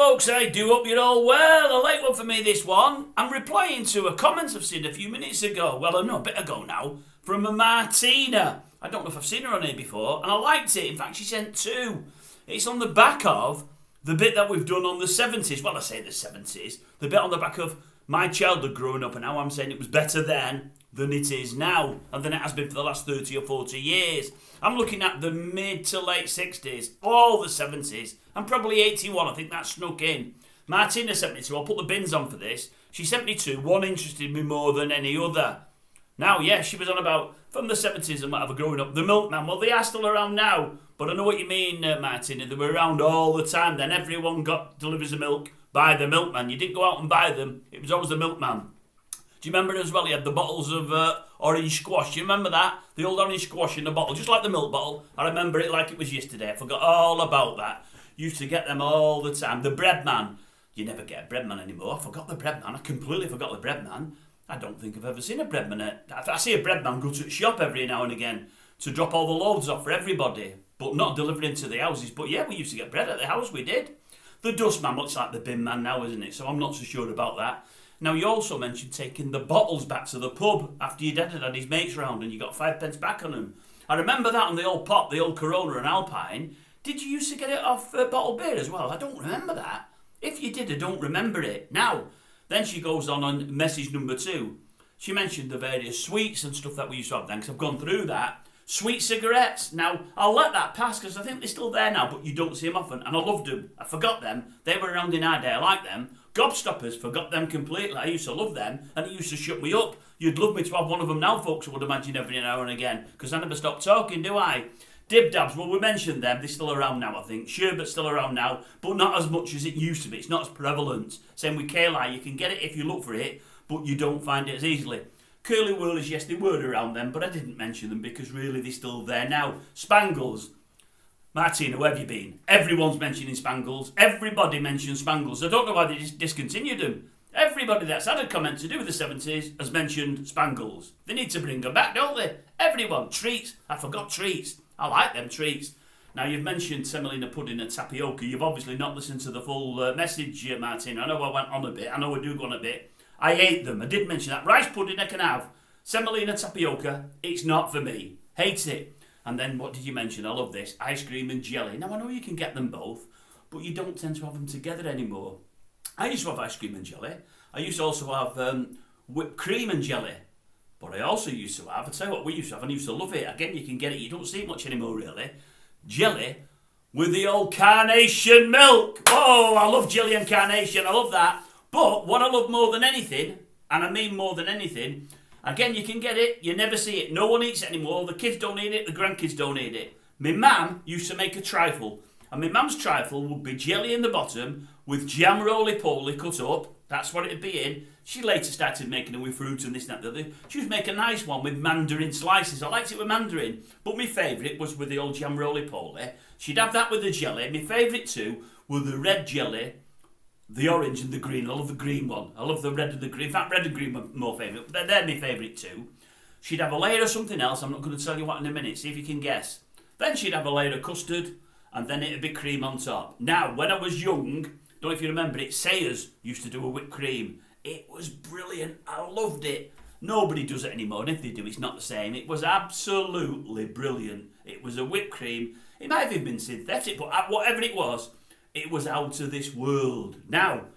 folks, I do hope you're all well. A late one for me, this one. I'm replying to a comment I've seen a few minutes ago, well, no, a bit ago now, from a Martina. I don't know if I've seen her on here before, and I liked it. In fact, she sent two. It's on the back of the bit that we've done on the 70's. Well, I say the 70's. The bit on the back of my childhood growing up, and how I'm saying it was better then than it is now, and than it has been for the last 30 or 40 years. I'm looking at the mid to late 60s, all the 70s, and probably 81, I think that snuck in. Martina sent me two, I'll put the bins on for this. She sent me two, one interested me more than any other. Now, yeah, she was on about, from the 70s and whatever, growing up, the milkman. Well, they are still around now, but I know what you mean, Martina. They were around all the time then. Everyone got deliveries of milk by the milkman. You didn't go out and buy them, it was always the milkman. Do you remember as well, he had the bottles of orange squash? Do you remember that? The old orange squash in the bottle, just like the milk bottle. I remember it like it was yesterday. I forgot all about that. Used to get them all the time. The bread man. You never get a bread man anymore. I forgot the bread man. I completely forgot the bread man. I don't think I've ever seen a bread man. I see a bread man go to the shop every now and again to drop all the loaves off for everybody, but not delivering to the houses. But yeah, we used to get bread at the house, we did. The dustman looks like the bin man now, isn't it? So I'm not so sure about that. Now, you also mentioned taking the bottles back to the pub after your dad had his mates round and you got 5 pence back on them. I remember that on the old pop, the old Corona and Alpine. Did you used to get it off bottled beer as well? I don't remember that. If you did, I don't remember it. Now, then she goes on message number 2. She mentioned the various sweets and stuff that we used to have then, because I've gone through that. Sweet cigarettes. Now, I'll let that pass because I think they're still there now, but you don't see them often. And I loved them. I forgot them. They were around in our day. I like them. Gobstoppers, forgot them completely. I used to love them, and it used to shut me up. You'd love me to have one of them now, folks, I would imagine, every now and again, because I never stop talking, do I? Dib Dabs, well, we mentioned them. They're still around now, I think. Sherbet's still around now, but not as much as it used to be. It's not as prevalent. Same with Kayla. You can get it if you look for it, but you don't find it as easily. Curly Whirlies, yes, they were around them, but I didn't mention them because really they're still there now. Spangles. Martina, where have you been? Everyone's mentioning Spangles. Everybody mentions Spangles. I don't know why they just discontinued them. Everybody that's had a comment to do with the 70's has mentioned Spangles. They need to bring them back, don't they? Everyone. Treats. I forgot treats. I like them treats. Now, you've mentioned semolina pudding and tapioca. You've obviously not listened to the full message, Martina. I know I went on a bit. I know I do go on a bit. I ate them. I did mention that. Rice pudding I can have. Semolina tapioca, it's not for me. Hate it. And then what did you mention? I love this. Ice cream and jelly. Now, I know you can get them both, but you don't tend to have them together anymore. I used to have ice cream and jelly. I used to also have whipped cream and jelly. But I also used to have, I'll tell you what we used to have, and I used to love it. Again, you can get it. You don't see it much anymore, really. Jelly with the old carnation milk. Oh, I love jelly and carnation. I love that. But what I love more than anything, and I mean more than anything, again, you can get it, you never see it. No one eats it anymore. The kids don't eat it, the grandkids don't eat it. My mum used to make a trifle, and my mum's trifle would be jelly in the bottom with jam roly-poly cut up. That's what it'd be in. She later started making it with fruit and this and that and the other. She was making a nice one with mandarin slices. I liked it with mandarin, but my favourite was with the old jam roly-poly. She'd have that with the jelly. My favourite too were the red jelly, the orange and the green. I love the green one. I love the red and the green. In fact, red and green were more favourite. They're my favourite too. She'd have a layer of something else. I'm not going to tell you what in a minute. See if you can guess. Then she'd have a layer of custard, and then it'd be cream on top. Now, when I was young, don't know if you remember it, Sayers used to do a whipped cream. It was brilliant. I loved it. Nobody does it anymore, and if they do, it's not the same. It was absolutely brilliant. It was a whipped cream. It might have even been synthetic, but whatever it was out of this world. Now,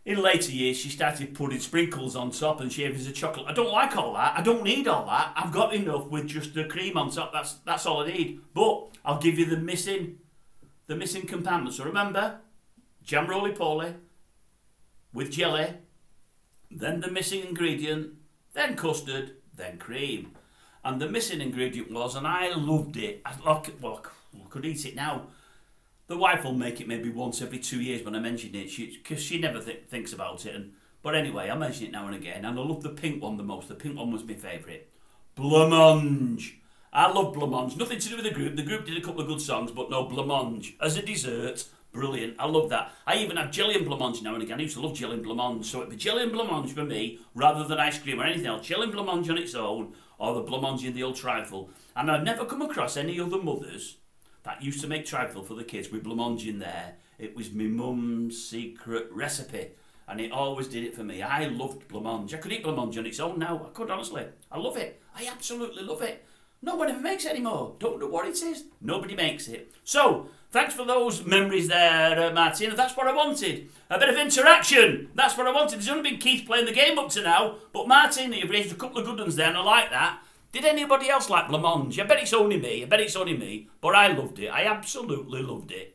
in later years, she started putting sprinkles on top and shavings of chocolate. I don't like all that. I don't need all that. I've got enough with just the cream on top. That's all I need. But I'll give you the missing component. So remember, jam roly-poly with jelly, then the missing ingredient, then custard, then cream. And the missing ingredient was, and I loved it. I could eat it now. The wife will make it maybe once every 2 years when I mention it, because she never thinks about it. But anyway, I mention it now and again, and I love the pink one the most. The pink one was my favourite. Blancmange. I love blancmange. Nothing to do with the group. The group did a couple of good songs, but no, blancmange. As a dessert, brilliant. I love that. I even have jelly and blancmange now and again. I used to love jelly and blancmange, so it'd be jelly and blancmange for me, rather than ice cream or anything else. Jelly and blancmange on its own, or the blancmange in the old trifle. And I've never come across any other mothers that used to make trifle for the kids with blancmange in there. It was my mum's secret recipe, and it always did it for me. I loved blancmange. I could eat blancmange on its own now. I could, honestly. I love it. I absolutely love it. No one ever makes it anymore. Don't know what it is. Nobody makes it. So, thanks for those memories there, Martina. That's what I wanted. A bit of interaction. That's what I wanted. There's only been Keith playing the game up to now, but Martina, you've raised a couple of good ones there, and I like that. Did anybody else like blancmange? I bet it's only me. But I loved it. I absolutely loved it.